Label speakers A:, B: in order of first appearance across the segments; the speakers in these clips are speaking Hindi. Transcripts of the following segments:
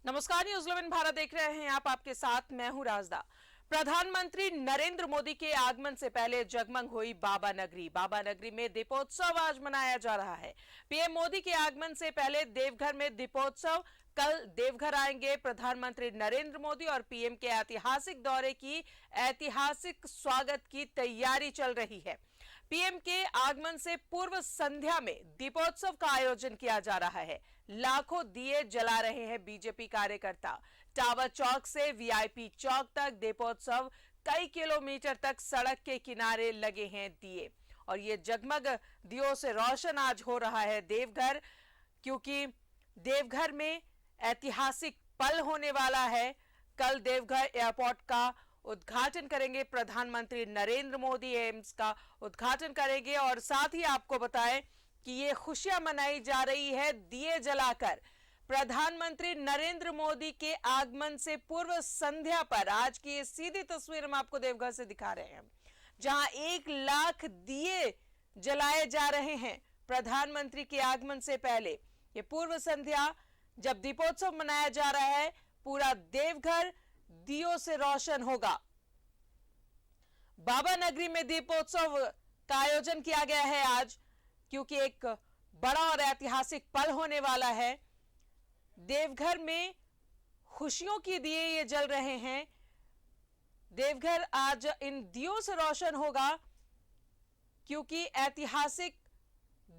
A: नमस्कार, न्यूज 11 भारत देख रहे हैं आप। आपके साथ मैं हूं राजदा। प्रधानमंत्री नरेंद्र मोदी के आगमन से पहले जगमग हुई बाबा नगरी। बाबा नगरी में दीपोत्सव आज मनाया जा रहा है। पीएम मोदी के आगमन से पहले देवघर में दीपोत्सव। कल देवघर आएंगे प्रधानमंत्री नरेंद्र मोदी और पीएम के ऐतिहासिक दौरे की ऐतिहासिक स्वागत की तैयारी चल रही है। पीएम के आगमन से पूर्व संध्या में दीपोत्सव का आयोजन किया जा रहा है। लाखों दिए जला रहे हैं बीजेपी कार्यकर्ता। टावर चौक से वीआईपी चौक तक दीपोत्सव, कई किलोमीटर तक सड़क के किनारे लगे हैं दिए और ये जगमग दियों से रोशन आज हो रहा है देवघर, क्योंकि देवघर में ऐतिहासिक पल होने वाला है। कल देवघर एयरपोर्ट का उद्घाटन करेंगे प्रधानमंत्री नरेंद्र मोदी, एम्स का उद्घाटन करेंगे और साथ ही आपको बताएं कि ये खुशियां मनाई जा रही है दिए जलाकर। प्रधानमंत्री नरेंद्र मोदी के आगमन से पूर्व संध्या पर आज की ये सीधी तस्वीर हम आपको देवघर से दिखा रहे हैं, जहां 1 लाख दिए जलाए जा रहे हैं प्रधानमंत्री के आगमन से पहले। ये पूर्व संध्या जब दीपोत्सव मनाया जा रहा है, पूरा देवघर दियों से रोशन होगा। बाबा नगरी में दीपोत्सव का आयोजन किया गया है आज, क्योंकि एक बड़ा और ऐतिहासिक पल होने वाला है। देवघर में खुशियों के दिए ये जल रहे हैं। देवघर आज इन दियों से रोशन होगा, क्योंकि ऐतिहासिक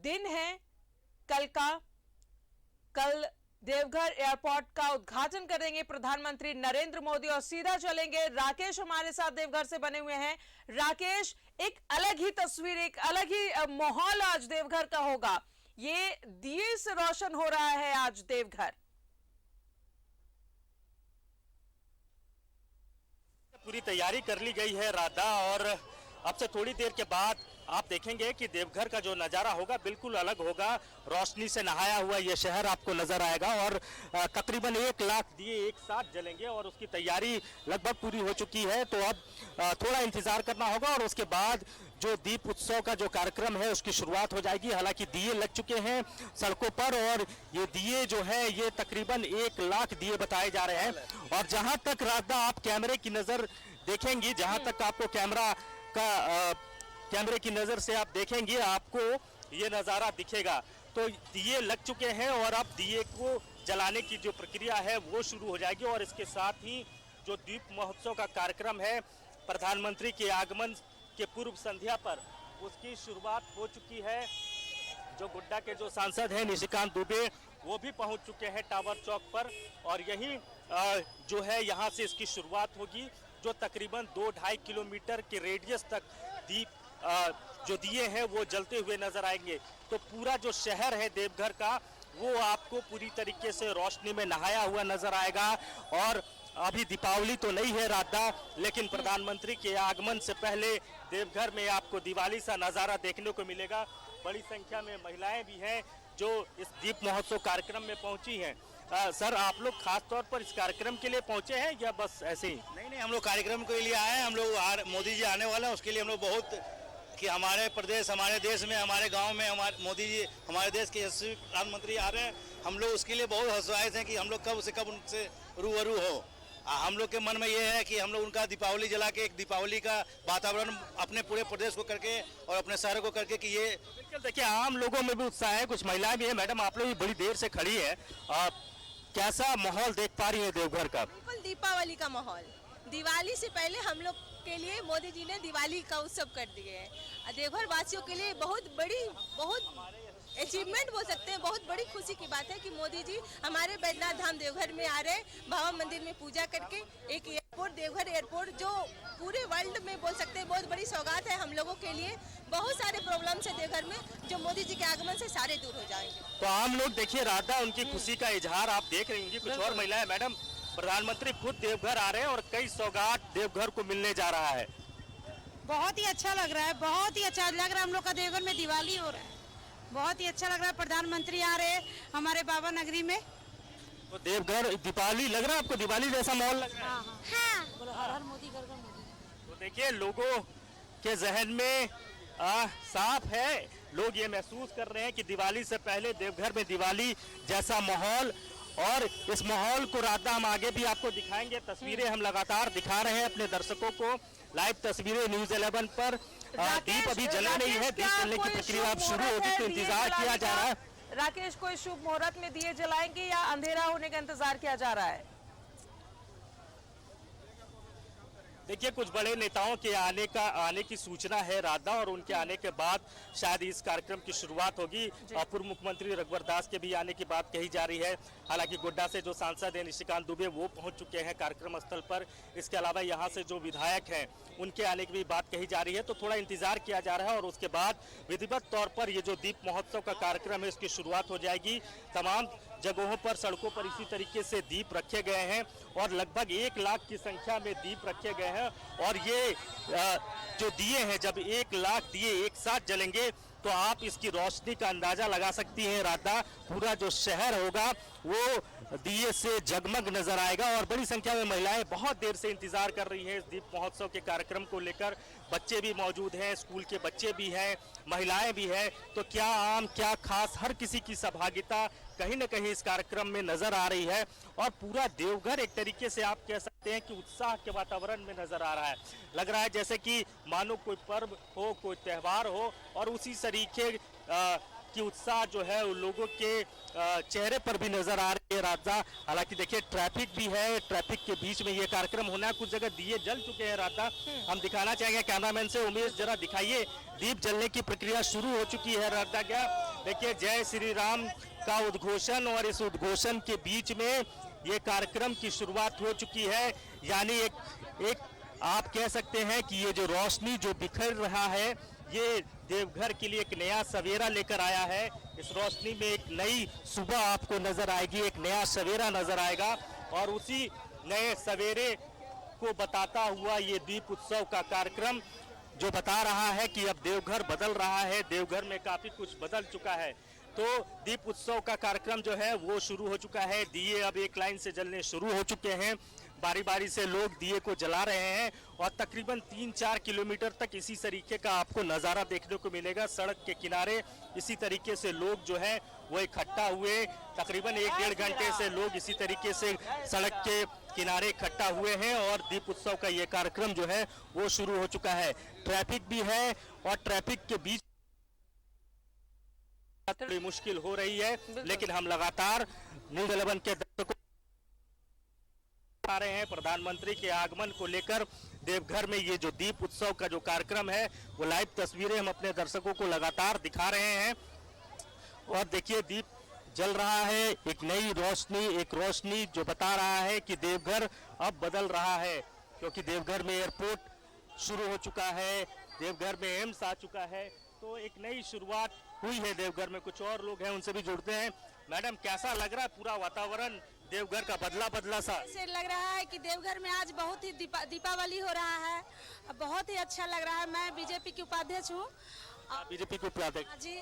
A: दिन है कल का। कल देवघर एयरपोर्ट का उद्घाटन करेंगे प्रधानमंत्री नरेंद्र मोदी और सीधा चलेंगे। राकेश हमारे साथ देवघर से बने हुए हैं। राकेश, एक अलग ही तस्वीर, एक अलग ही माहौल आज देवघर का होगा। ये दिए से रोशन हो रहा है आज देवघर।
B: पूरी तैयारी कर ली गई है राधा, और अब से थोड़ी देर के बाद आप देखेंगे कि देवघर का जो नज़ारा होगा बिल्कुल अलग होगा। रोशनी से नहाया हुआ ये शहर आपको नजर आएगा और तकरीबन 1 लाख दिए एक साथ जलेंगे और उसकी तैयारी लगभग पूरी हो चुकी है। तो अब थोड़ा इंतजार करना होगा और उसके बाद जो दीप उत्सव का जो कार्यक्रम है उसकी शुरुआत हो जाएगी। हालांकि दिए लग चुके हैं सड़कों पर और ये दिए जो है ये तकरीबन 1 लाख दिए बताए जा रहे हैं। और जहां तक राधा आप कैमरे की नजर देखेंगी, जहां तक आपको कैमरे की नजर से आप देखेंगे, आपको ये नज़ारा दिखेगा। तो दिए लग चुके हैं और अब दिए को जलाने की जो प्रक्रिया है वो शुरू हो जाएगी और इसके साथ ही जो दीप महोत्सव का कार्यक्रम है प्रधानमंत्री के आगमन के पूर्व संध्या पर, उसकी शुरुआत हो चुकी है। जो गुड्डा के जो सांसद हैं निशिकांत दुबे, वो भी पहुंच चुके हैं टावर चौक पर और यही जो है यहाँ से इसकी शुरुआत होगी, जो तकरीबन 2-2.5 किलोमीटर के रेडियस तक दीप जो दिए हैं वो जलते हुए नजर आएंगे। तो पूरा जो शहर है देवघर का वो आपको पूरी तरीके से रोशनी में नहाया हुआ नजर आएगा। और अभी दीपावली तो नहीं है राधा, लेकिन प्रधानमंत्री के आगमन से पहले देवघर में आपको दिवाली सा नज़ारा देखने को मिलेगा। बड़ी संख्या में महिलाएं भी हैं जो इस दीप महोत्सव कार्यक्रम में पहुंची हैं। सर, आप लोग खास तौर पर इस कार्यक्रम के लिए पहुंचे हैं या बस ऐसे ही?
C: नहीं, हम लोग कार्यक्रम के लिए आए हैं। हम लोग मोदी जी आने वाले हैं, उसके लिए हम लोग बहुत कि हमारे प्रदेश, हमारे देश में, हमारे गांव में हमारे मोदी जी, हमारे देश के यशस्वी प्रधानमंत्री आ रहे हैं। हम लोग उसके लिए बहुत हौसलायत हैं कि हम लोग कब से कब उनसे रूबरू हो। हम लोग के मन में ये है कि हम लोग उनका दीपावली जला के एक दीपावली का वातावरण अपने पूरे प्रदेश को करके और अपने शहर को करके कि ये
B: बिल्कुल। देखिए, आम लोगों में भी उत्साह है, कुछ महिलाएं भी है। मैडम, आप लोग भी बड़ी देर से खड़ी है, कैसा माहौल देख पा रही है देवघर का?
D: बिल्कुल दीपावली का माहौल। दिवाली से पहले हम लोग के लिए मोदी जी ने दिवाली का उत्सव कर दिए हैं। देवघर वासियों के लिए बहुत अचीवमेंट बोल सकते हैं, बहुत बड़ी खुशी की बात है कि मोदी जी हमारे बैद्यनाथ धाम देवघर में आ रहे हैं, बाबा मंदिर में पूजा करके। एक एयरपोर्ट, देवघर एयरपोर्ट, जो पूरे वर्ल्ड में बोल सकते हैं बहुत बड़ी सौगात है हम लोगों के लिए। बहुत सारे प्रॉब्लम्स है देवघर में, जो मोदी जी के आगमन से सारे दूर हो जाएंगे।
B: तो आम लोग देखिए राधा, उनकी खुशी का इजहार आप देख रही होंगी। कुछ और महिलाएं, मैडम, प्रधानमंत्री खुद देवघर आ रहे हैं और कई सौगात देवघर को मिलने जा रहा है।
E: बहुत ही अच्छा लग रहा है, बहुत ही अच्छा लग रहा है। हम लोग का देवघर में दिवाली हो रहा है, बहुत ही अच्छा लग रहा है। प्रधानमंत्री आ रहे हैं हमारे बाबा नगरी में।
B: तो देवघर दीपावली लग रहा है आपको? दिवाली जैसा माहौल लग रहा है?
E: हाँ। बोलो हर हर मोदी, घर घर मोदी।
B: तो देखिए, लोगों के जहन में साफ है, लोग ये महसूस कर रहे हैं कि दिवाली से पहले देवघर में दिवाली जैसा माहौल और इस माहौल को राधा हम आगे भी आपको दिखाएंगे। तस्वीरें हम लगातार दिखा रहे हैं अपने दर्शकों को, लाइव तस्वीरें न्यूज 11 पर। दीप अभी जले नहीं है, दीप जलने की प्रक्रिया अब शुरू होगी, तो इंतजार किया जा रहा है।
A: राकेश, कोई शुभ मुहूर्त में दिए जलाएंगे या अंधेरा होने का इंतजार किया जा रहा है?
B: देखिए, कुछ बड़े नेताओं के आने की सूचना है राधा, और उनके आने के बाद शायद इस कार्यक्रम की शुरुआत होगी। पूर्व मुख्यमंत्री रघुवर दास के भी आने की बात कही जा रही है। हालांकि गोड्डा से जो सांसद हैं निशिकांत दुबे, वो पहुंच चुके हैं कार्यक्रम स्थल पर। इसके अलावा यहां से जो विधायक हैं उनके आने की भी बात कही जा रही है। तो थोड़ा इंतजार किया जा रहा है और उसके बाद विधिवत तौर पर ये जो दीप महोत्सव का कार्यक्रम है इसकी शुरुआत हो जाएगी। तमाम जगहों पर, सड़कों पर इसी तरीके से दीप रखे गए हैं और लगभग 1 लाख की संख्या में दीप रखे गए हैं। और ये जो दिए हैं, जब 1 लाख दिए एक साथ जलेंगे तो आप इसकी रोशनी का अंदाजा लगा सकती हैं राधा। पूरा जो शहर होगा वो दिए से जगमग नजर आएगा और बड़ी संख्या में महिलाएं बहुत देर से इंतजार कर रही हैं इस दीप महोत्सव के कार्यक्रम को लेकर। बच्चे भी मौजूद हैं, स्कूल के बच्चे भी हैं, महिलाएं भी हैं। तो क्या आम क्या खास, हर किसी की सहभागिता कहीं न कहीं इस कार्यक्रम में नजर आ रही है। और पूरा देवघर एक तरीके से आप कह सकते हैं कि उत्साह के वातावरण में नजर आ रहा है। लग रहा है जैसे कि मानो कोई पर्व हो, कोई त्यौहार हो, और उसी तरीके की उत्साह जो है उन लोगों के चेहरे पर भी नजर आ रही है राधा। हालांकि देखिए, ट्रैफिक भी है, ट्रैफिक के बीच में ये कार्यक्रम होना है। कुछ जगह दिए जल चुके हैं राधा, हम दिखाना चाहेंगे कैमरामैन से। उमेश, जरा दिखाइए, दीप जलने की प्रक्रिया शुरू हो चुकी है राधा। क्या देखिए, जय श्री राम का उद्घोषण, और इस उद्घोषण के बीच में ये कार्यक्रम की शुरुआत हो चुकी है। यानी एक आप कह सकते हैं कि ये जो रोशनी जो बिखर रहा है, ये देवघर के लिए एक नया सवेरा लेकर आया है। इस रोशनी में एक नई सुबह आपको नजर आएगी, एक नया सवेरा नजर आएगा। और उसी नए सवेरे को बताता हुआ ये दीप उत्सव का कार्यक्रम जो बता रहा है कि अब देवघर बदल रहा है, देवघर में काफी कुछ बदल चुका है। तो दीप उत्सव का कार्यक्रम जो है वो शुरू हो चुका है। दिए अब एक लाइन से जलने शुरू हो चुके हैं। बारी बारी से लोग दिए को जला रहे हैं और तकरीबन 3-4 किलोमीटर तक इसी तरीके का आपको नज़ारा देखने को मिलेगा। सड़क के किनारे इसी तरीके से लोग जो है वो इकट्ठा हुए, तकरीबन 1-1.5 घंटे से लोग इसी तरीके से सड़क के किनारे इकट्ठा हुए हैं और दीप उत्सव का ये कार्यक्रम जो है वो शुरू हो चुका है। ट्रैफिक भी है और ट्रैफिक के बीच थोड़ी मुश्किल हो रही है, लेकिन हम लगातार न्यूज़ 11 के दर्शकों आ रहे हैं प्रधानमंत्री के आगमन को लेकर। देवघर में ये जो दीप उत्सव का जो कार्यक्रम है वो लाइव तस्वीरें हम अपने दर्शकों को लगातार दिखा रहे हैं। और देखिए, दीप जल रहा है, एक नई रोशनी, एक रोशनी जो बता रहा है कि देवघर अब बदल रहा है, क्योंकि देवघर में एयरपोर्ट शुरू हो चुका है, देवघर में एम्स आ चुका है। तो एक नई शुरुआत हुई है देवघर में। कुछ और लोग हैं, उनसे भी जुड़ते हैं। मैडम, कैसा लग रहा है पूरा वातावरण देवघर का बदला सा?
E: ऐसे लग रहा है कि देवघर में आज बहुत ही दीपावली हो रहा है, बहुत ही अच्छा लग रहा है। मैं बीजेपी की उपाध्यक्ष हूँ।
B: बीजेपी के उपाध्यक्ष
E: जी,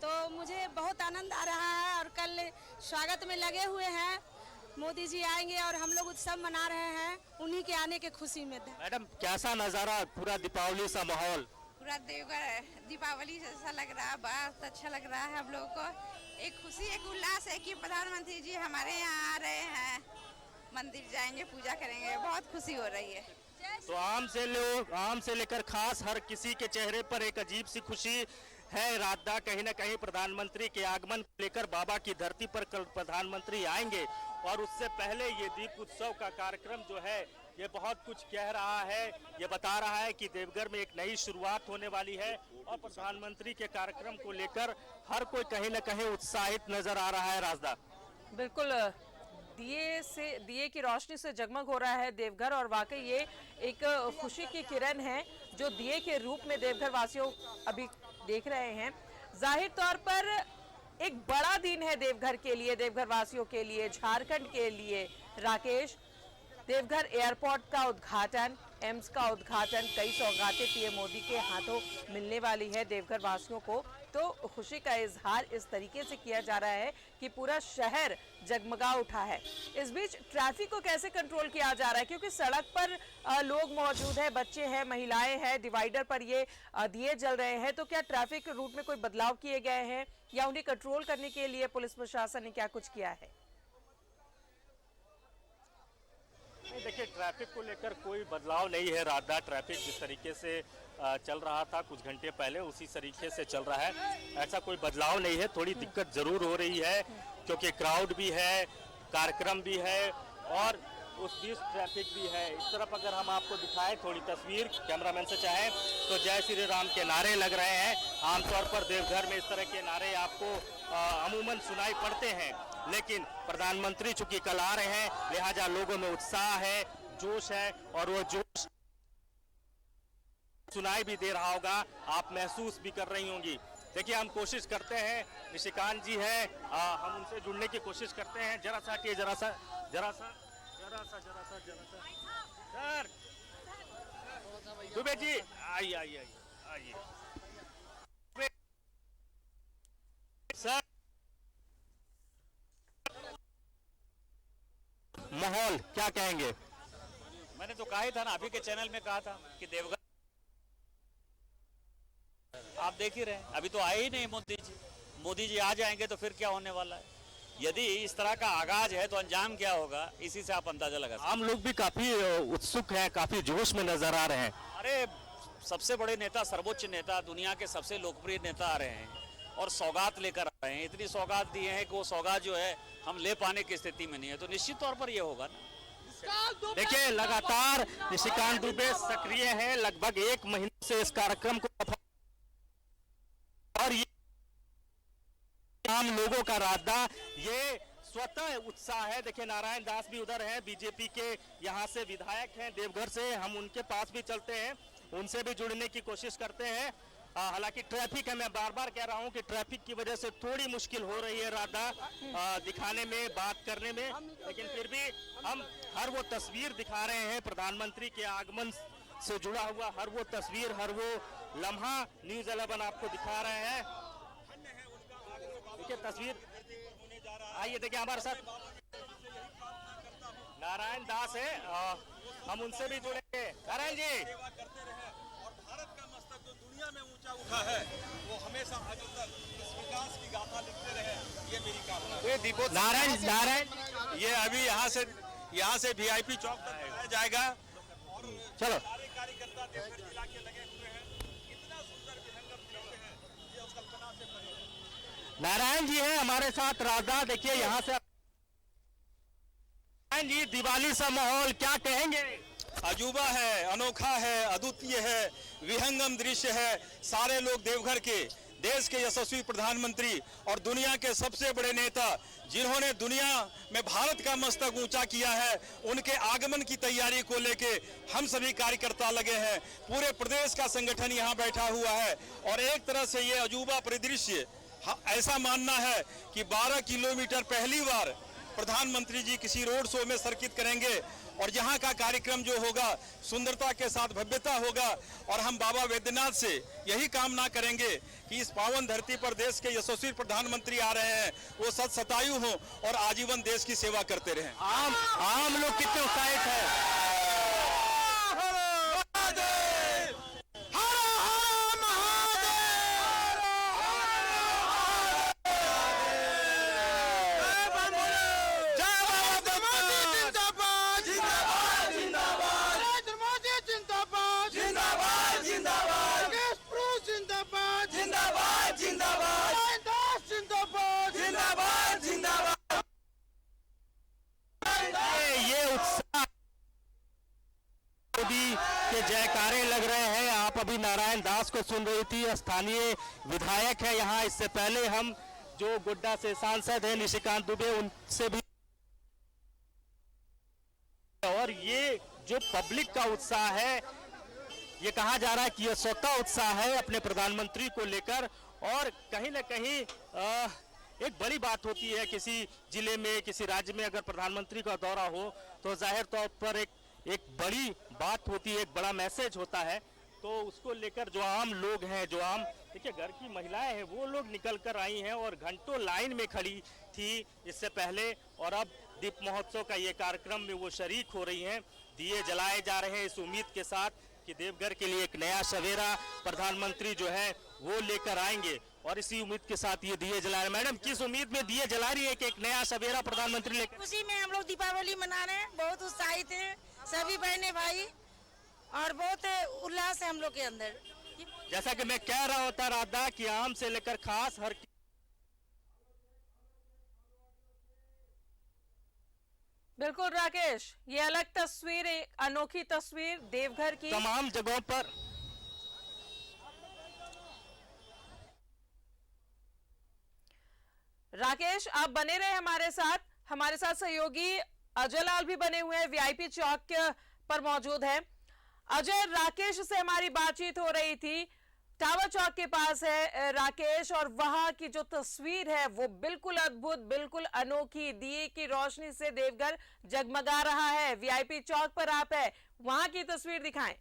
E: तो मुझे बहुत आनंद आ रहा है और कल स्वागत में लगे हुए हैं। मोदी जी आएंगे और हम लोग उत्सव मना रहे हैं उन्हीं के आने के खुशी में।
B: मैडम, कैसा नजारा, पूरा दीपावली सा माहौल?
F: पूरा देवघर दीपावली जैसा लग रहा है, बहुत अच्छा लग रहा है। हम लोगों को एक खुशी, एक उल्लास है कि प्रधानमंत्री जी हमारे यहाँ आ रहे हैं, मंदिर जाएंगे, पूजा करेंगे, बहुत खुशी हो रही है।
B: तो आम से लेकर खास हर किसी के चेहरे पर एक अजीब सी खुशी है राधा। कहीं न कहीं प्रधानमंत्री के आगमन को लेकर बाबा की धरती पर कल प्रधानमंत्री आएंगे और उससे पहले ये दीप उत्सव का कार्यक्रम जो है ये बहुत कुछ कह रहा है। ये बता रहा है कि देवघर में एक नई शुरुआत होने वाली है और प्रधानमंत्री के कार्यक्रम को लेकर हर कोई कहीं न कहीं उत्साहित नजर आ रहा है। राजदा,
A: बिल्कुल, दिए की रोशनी से जगमग हो रहा है देवघर और वाकई ये एक खुशी की किरण है जो दिए के रूप में देवघर वासियों अभी देख रहे हैं। जाहिर तौर पर एक बड़ा दिन है देवघर के लिए, देवघर वासियों के लिए, झारखंड के लिए। राकेश, देवघर एयरपोर्ट का उद्घाटन, एम्स का उद्घाटन, कई सौगातें पीएम मोदी के हाथों मिलने वाली है देवघर वासियों को। तो खुशी का इजहार इस तरीके से किया जा रहा है कि पूरा शहर जगमगा उठा है। इस बीच ट्रैफिक को कैसे कंट्रोल किया जा रहा है, क्योंकि सड़क पर लोग मौजूद हैं, बच्चे हैं, महिलाएं हैं, डिवाइडर पर ये दिए जल रहे हैं। तो क्या ट्रैफिक रूट में कोई बदलाव किए गए हैं या उन्हें कंट्रोल करने के लिए पुलिस प्रशासन ने क्या कुछ किया है?
B: ट्रैफिक को लेकर कोई बदलाव नहीं है। रातदार ट्रैफिक जिस तरीके से चल रहा था कुछ घंटे पहले उसी तरीके से चल रहा है, ऐसा कोई बदलाव नहीं है। थोड़ी दिक्कत जरूर हो रही है क्योंकि क्राउड भी है, कार्यक्रम भी है और उस बीच ट्रैफिक भी है। इस तरफ अगर हम आपको दिखाएं थोड़ी तस्वीर, कैमरामैन से चाहें तो जय श्री राम के नारे लग रहे हैं। आमतौर पर देवघर में इस तरह के नारे आपको अमूमन सुनाई पड़ते हैं, लेकिन प्रधानमंत्री चूंकि कल आ रहे हैं लिहाजा लोगों में उत्साह है, जोश है और वो जोश सुनाई भी दे रहा होगा, आप महसूस भी कर रही होंगी। देखिए हम कोशिश करते हैं, निशिकांत जी है, हम उनसे जुड़ने की कोशिश करते हैं। जरा सा हटिए, जरा सा सर दुबे जी आइए सर। माहौल क्या कहेंगे?
G: मैंने तो कहा ही था ना, अभी के चैनल में कहा था कि देवघर आप देख ही रहे हैं, अभी तो आए ही नहीं मोदी जी आ जाएंगे तो फिर क्या होने वाला है। यदि इस तरह का आगाज है तो अंजाम क्या होगा, इसी से आप अंदाजा लगा सकते हैं।
B: आम लोग भी काफी उत्सुक हैं, काफी जोश में नजर आ रहे हैं।
G: अरे सबसे बड़े नेता, सर्वोच्च नेता, दुनिया के सबसे लोकप्रिय नेता आ रहे हैं और सौगात लेकर आ रहे हैं। इतनी सौगात दी है कि वो सौगात जो है हम ले पाने की स्थिति में नहीं है, तो निश्चित तौर पर ये होगा ना।
B: देखिए लगातार निशिकांत दुबे सक्रिय हैं, लगभग 1 महीने से इस कार्यक्रम को, और ये आम लोगों का रास्ता, ये स्वतः उत्साह है। देखिए नारायण दास भी उधर है, बीजेपी के यहाँ से विधायक हैं देवघर से, हम उनके पास भी चलते हैं, उनसे भी जुड़ने की कोशिश करते हैं। हालांकि ट्रैफिक है, मैं बार बार कह रहा हूं कि ट्रैफिक की वजह से थोड़ी मुश्किल हो रही है राधा दिखाने में, बात करने में, लेकिन फिर भी हम हर वो तस्वीर दिखा रहे हैं प्रधानमंत्री के आगमन से जुड़ा हुआ, हर वो तस्वीर, हर वो लम्हा न्यूज 11 आपको दिखा रहे हैं। देखिए तस्वीर, आइए देखिए हमारे साथ नारायण दास है, हम उनसे भी जुड़ेंगे। नारायण जी,
H: में ऊंचा उठा है वो हमेशा आगे तक इस विकास की गाथा लिखते रहे, ये मेरी कामना है।
B: नारायण
H: ये अभी यहाँ से VIP चौक तक जाया जाएगा और
B: चलो
H: सारे कार्यकर्ता देवघर जिला के लगे हुए हैं। कितना सुंदर विहंगम दिखते हैं, ये उस कल्पना से परे है।
B: नारायण जी है हमारे साथ राधा। देखिए यहाँ से नारायण जी, दिवाली सा माहौल क्या कहेंगे?
H: अजूबा है, अनोखा है, अद्वितीय है, विहंगम दृश्य है। सारे लोग देवघर के, देश के यशस्वी प्रधानमंत्री और दुनिया के सबसे बड़े नेता जिन्होंने दुनिया में भारत का मस्तक ऊंचा किया है, उनके आगमन की तैयारी को लेके हम सभी कार्यकर्ता लगे हैं। पूरे प्रदेश का संगठन यहाँ बैठा हुआ है और एक तरह से ये अजूबा परिदृश्य, ऐसा मानना है कि 12 किलोमीटर पहली बार प्रधानमंत्री जी किसी रोड शो में शिरकत करेंगे और यहाँ का कार्यक्रम जो होगा सुंदरता के साथ भव्यता होगा। और हम बाबा वैद्यनाथ से यही कामना करेंगे कि इस पावन धरती पर देश के यशस्वी प्रधानमंत्री आ रहे हैं, वो सतसतायु हो और आजीवन देश की सेवा करते रहें।
B: आम लोग कितने उत्साहित हैं? के जयकारे लग रहे हैं। आप अभी नारायण दास को सुन रही थी, स्थानीय विधायक है यहाँ। इससे पहले हम जो गोड्डा से सांसद हैं निशिकांत दुबे, उनसे भी, और ये जो पब्लिक का उत्साह है, ये कहा जा रहा है कि ये स्वतः उत्साह है अपने प्रधानमंत्री को लेकर। और कहीं ना कहीं एक बड़ी बात होती है किसी जिले में, किसी राज्य में अगर प्रधानमंत्री का दौरा हो तो जाहिर तौर पर एक बड़ी बात होती है, एक बड़ा मैसेज होता है। तो उसको लेकर जो आम लोग हैं, जो आम, देखिए घर की महिलाएं हैं, वो लोग निकल कर आई हैं और घंटों लाइन में खड़ी थी इससे पहले, और अब दीप महोत्सव का ये कार्यक्रम में वो शरीक हो रही हैं। दिए जलाए जा रहे हैं इस उम्मीद के साथ कि देवघर के लिए एक नया सवेरा प्रधानमंत्री जो है वो लेकर आएंगे, और इसी उम्मीद के साथ ये दिए जला रहे हैं। मैडम, किस उम्मीद में दिए जला रही है कि एक नया सवेरा प्रधानमंत्री लेकर?
E: खुशी में हम लोग दीपावली मना रहे हैं, बहुत उत्साहित हैं सभी बहने भाई और बहुत उल्लास है हम लोग के अंदर।
B: जैसा कि मैं कह रहा होता राधा कि आम से लेकर खास हर
A: बिल्कुल राकेश, ये अलग तस्वीर, एक अनोखी तस्वीर देवघर की।
B: तमाम जगहों पर
A: राकेश, आप बने रहे हमारे साथ सहयोगी अजय लाल भी बने हुए हैं, वीआईपी चौक पर मौजूद है। अजय, राकेश से हमारी बातचीत हो रही थी, टावर चौक के पास है राकेश, और वहां की जो तस्वीर है वो बिल्कुल अद्भुत, बिल्कुल अनोखी, दिए की रोशनी से देवघर जगमगा रहा है। वीआईपी चौक पर आप है, वहां की तस्वीर दिखाएं।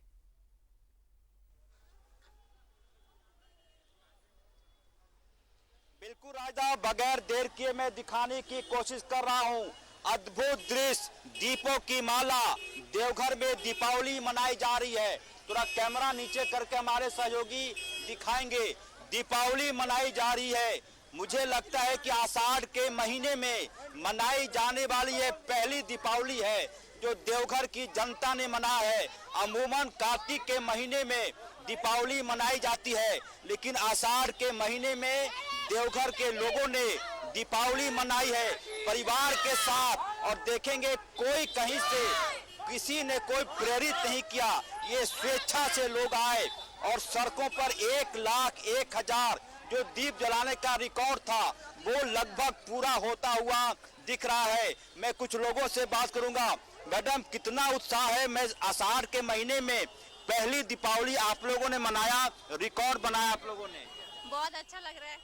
C: बिल्कुल राजा, बगैर देर किए मैं दिखाने की कोशिश कर रहा हूं। अद्भुत दृश्य, दीपों की माला, देवघर में दीपावली मनाई जा रही है। थोड़ा कैमरा नीचे करके हमारे सहयोगी दिखाएंगे। दीपावली मनाई जा रही है। मुझे लगता है कि आषाढ़ के महीने में मनाई जाने वाली ये पहली दीपावली है जो देवघर की जनता ने मना है। अमूमन कार्तिक के महीने में दीपावली मनाई जाती है, लेकिन आषाढ़ के महीने में देवघर के लोगों ने दीपावली मनाई है परिवार के साथ। और देखेंगे कोई कहीं से किसी ने कोई प्रेरित नहीं किया, ये स्वेच्छा से लोग आए और सड़कों पर 1,01,000 जो दीप जलाने का रिकॉर्ड था वो लगभग पूरा होता हुआ दिख रहा है। मैं कुछ लोगों से बात करूंगा। मैडम, कितना उत्साह है? मैं आषाढ़ के महीने में पहली दीपावली आप लोगों ने मनाया, रिकॉर्ड बनाया आप लोगों ने।
F: बहुत अच्छा लग रहा है,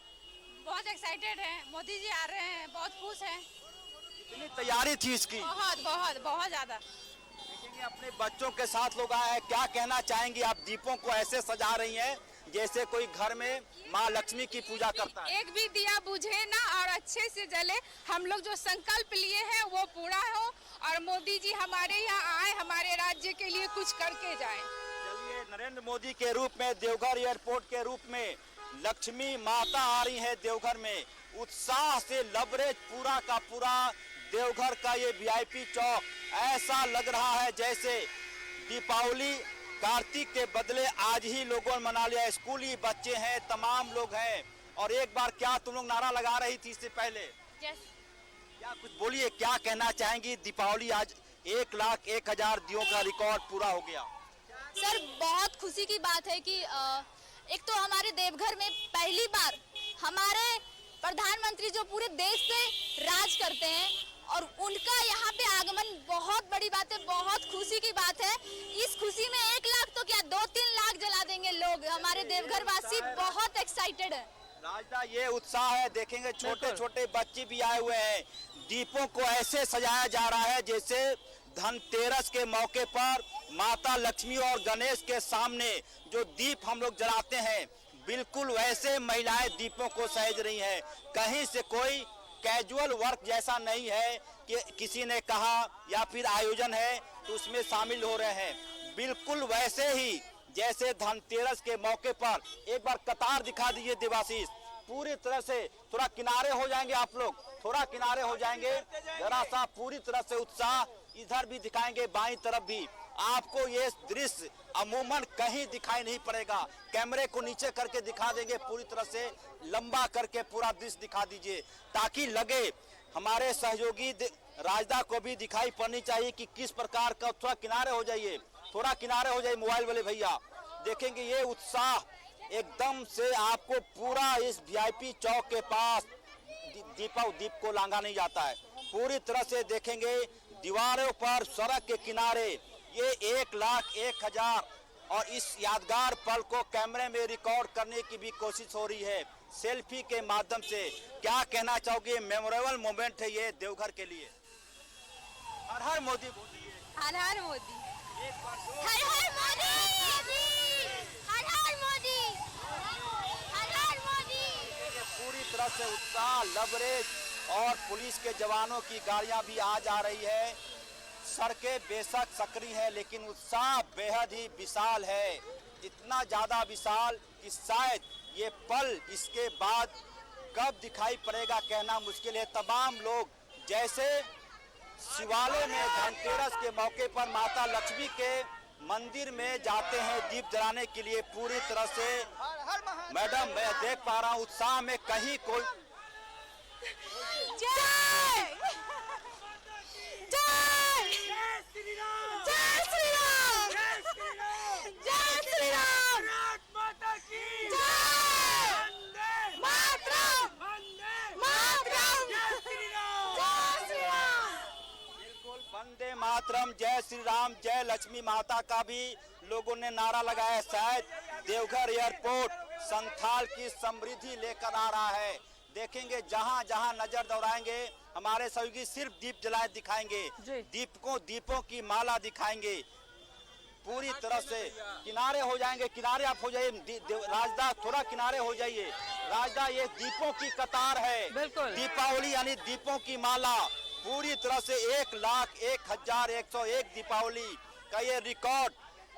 F: बहुत एक्साइटेड है। मोदी जी आ रहे हैं, बहुत खुश हैं।
C: कितनी तैयारी थी इसकी?
F: बहुत बहुत बहुत ज्यादा।
C: देखेंगे अपने बच्चों के साथ लोग आए हैं, क्या कहना चाहेंगे? आप दीपों को ऐसे सजा रही हैं जैसे कोई घर में माँ लक्ष्मी की पूजा करता है।
F: एक भी दिया बुझे ना और अच्छे से जले। हम लोग जो संकल्प लिए हैं वो पूरा हो और मोदी जी हमारे यहाँ आए, हमारे राज्य के लिए कुछ करके जाए।
C: चलिए, नरेंद्र मोदी के रूप में, देवघर एयरपोर्ट के रूप में लक्ष्मी माता आ रही है देवघर में। उत्साह से लबरेज पूरा का पूरा देवघर का ये वीआईपी चौक ऐसा लग रहा है जैसे दीपावली कार्तिक के बदले आज ही लोगों ने मना लिया। स्कूली बच्चे हैं, तमाम लोग हैं। और एक बार क्या तुम लोग नारा लगा रही थी इससे पहले? क्या कुछ बोलिए, क्या कहना चाहेंगी? दीपावली आज 1,01,000 दियों का रिकॉर्ड पूरा हो गया।
I: सर, बहुत खुशी की बात है कि एक तो हमारे देवघर में पहली बार हमारे प्रधानमंत्री जो पूरे देश पे राज करते हैं और उनका यहाँ पे आगमन बहुत बड़ी बात है, बहुत खुशी की बात है। इस खुशी में 1 लाख तो क्या 2-3 लाख जला देंगे लोग। हमारे देवघर वासी बहुत एक्साइटेड है।
C: राजदा, ये उत्साह है। देखेंगे छोटे छोटे बच्चे भी आए हुए हैं। दीपों को ऐसे सजाया जा रहा है जैसे धनतेरस के मौके पर माता लक्ष्मी और गणेश के सामने जो दीप हम लोग जलाते हैं, बिल्कुल वैसे महिलाएं दीपों को सहेज रही हैं। कहीं से कोई कैजुअल वर्क जैसा नहीं है कि किसी ने कहा या फिर आयोजन है तो उसमें शामिल हो रहे हैं। बिल्कुल वैसे ही जैसे धनतेरस के मौके पर। एक बार कतार दिखा दीजिए देवाशीष, पूरी तरह से। थोड़ा किनारे हो जाएंगे आप लोग, थोड़ा किनारे हो जाएंगे जरा सा। पूरी तरह से उत्साह इधर भी दिखाएंगे, बाईं तरफ भी। आपको ये दृश्य अमूमन कहीं दिखाई नहीं पड़ेगा। कैमरे को नीचे करके दिखा देंगे, पूरी तरह से लंबा करके पूरा दृश्य दिखा दीजिए ताकि लगे। हमारे सहयोगी राजदा को भी दिखाई पड़नी चाहिए कि किस प्रकार का। थोड़ा किनारे हो जाइए, थोड़ा किनारे हो जाइए मोबाइल वाले भैया। देखेंगे ये उत्साह एकदम से आपको पूरा इस वीआईपी चौक के पास दीप को लांघा नहीं जाता है। पूरी तरह से देखेंगे दीवारों पर, सड़क के किनारे ये 1,01,000 और इस यादगार पल को कैमरे में रिकॉर्ड करने की भी कोशिश हो रही है सेल्फी के माध्यम से। क्या कहना चाहोगे? मेमोरेबल मोमेंट है ये देवघर के लिए। हर हर मोदी बोलिए।
F: हर हर मोदी।
I: हर हर मोदी, हर हर मोदी, हर हर मोदी।
C: पूरी तरह से उत्साह, लबरेज और पुलिस के जवानों की गाड़ियां भी आ जा रही है। सड़कें बेशक सक्रिय है लेकिन उत्साह बेहद ही विशाल है। इतना ज्यादा विशाल कि शायद ये पल इसके बाद कब दिखाई पड़ेगा कहना मुश्किल है। तमाम लोग जैसे
J: शिवालय में धनतेरस के मौके पर माता लक्ष्मी के मंदिर में जाते हैं दीप जलाने के लिए पूरी तरह से। मैडम, मैं देख पा रहा हूँ उत्साह में कहीं कोई
E: जय जय श्री राम, जय श्री राम, जय श्री राम, माता की जय, मातरम, मातरम, जय श्री राम।
J: बिल्कुल वंदे मातरम, जय श्री राम, जय लक्ष्मी माता का भी लोगों ने नारा लगाया। शायद देवघर एयरपोर्ट संथाल की समृद्धि लेकर आ रहा है। देखेंगे जहां जहां नजर दौड़ाएंगे हमारे सहयोगी सिर्फ दीप जलाए दिखाएंगे, दीपों की माला दिखाएंगे। पूरी तरह से किनारे हो जाएंगे, किनारे आप हो जाइए राजदा, थोड़ा किनारे हो जाइए राजदा। ये दीपों की कतार है, दीपावली यानी दीपों की माला। पूरी तरह से 1,01,101 दीपावली का ये रिकॉर्ड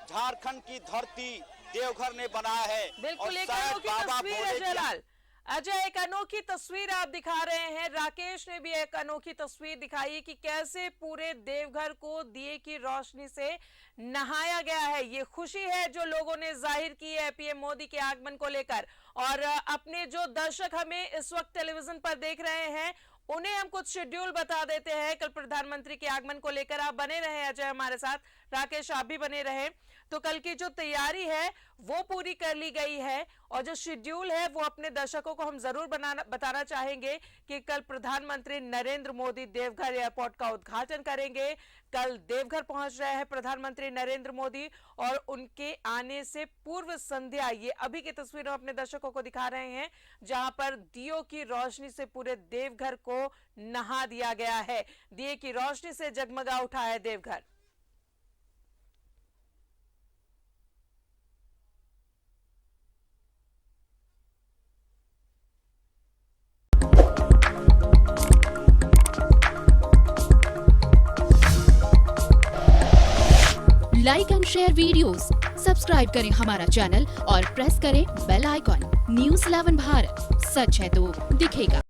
J: झारखंड की धरती देवघर ने बनाया है।
A: बिल्कुल, एक
J: शायद
A: अनोखी
J: बाबा
A: तस्वीर है
J: भोले की
A: जयलाल। अजय, एक अनोखी तस्वीर आप दिखा रहे हैं। राकेश ने भी एक अनोखी तस्वीर दिखाई है कि कैसे पूरे देवघर को दिए की रोशनी से नहाया गया है। ये खुशी है जो लोगों ने जाहिर की है पीएम मोदी के आगमन को लेकर। और अपने जो दर्शक हमें इस वक्त टेलीविजन पर देख रहे हैं उन्हें हम कुछ शेड्यूल बता देते हैं कल प्रधानमंत्री के आगमन को लेकर। आप बने रहे अजय हमारे साथ, राकेश आप भी बने रहे। तो कल की जो तैयारी है वो पूरी कर ली गई है और जो शेड्यूल है वो अपने दर्शकों को हम जरूर बताना चाहेंगे कि कल प्रधानमंत्री नरेंद्र मोदी देवघर एयरपोर्ट का उद्घाटन करेंगे। कल देवघर पहुंच रहे हैं प्रधानमंत्री नरेंद्र मोदी और उनके आने से पूर्व संध्या, ये अभी की तस्वीर हम अपने दर्शकों को दिखा रहे हैं, जहां पर दियों की रोशनी से पूरे देवघर को नहा दिया गया है। दिए की रोशनी से जगमगा उठा है Deoghar.
K: Like and share videos, subscribe करें हमारा चैनल और प्रेस करें बेल आइकॉन। न्यूज़ 11 भारत, सच है तो दिखेगा।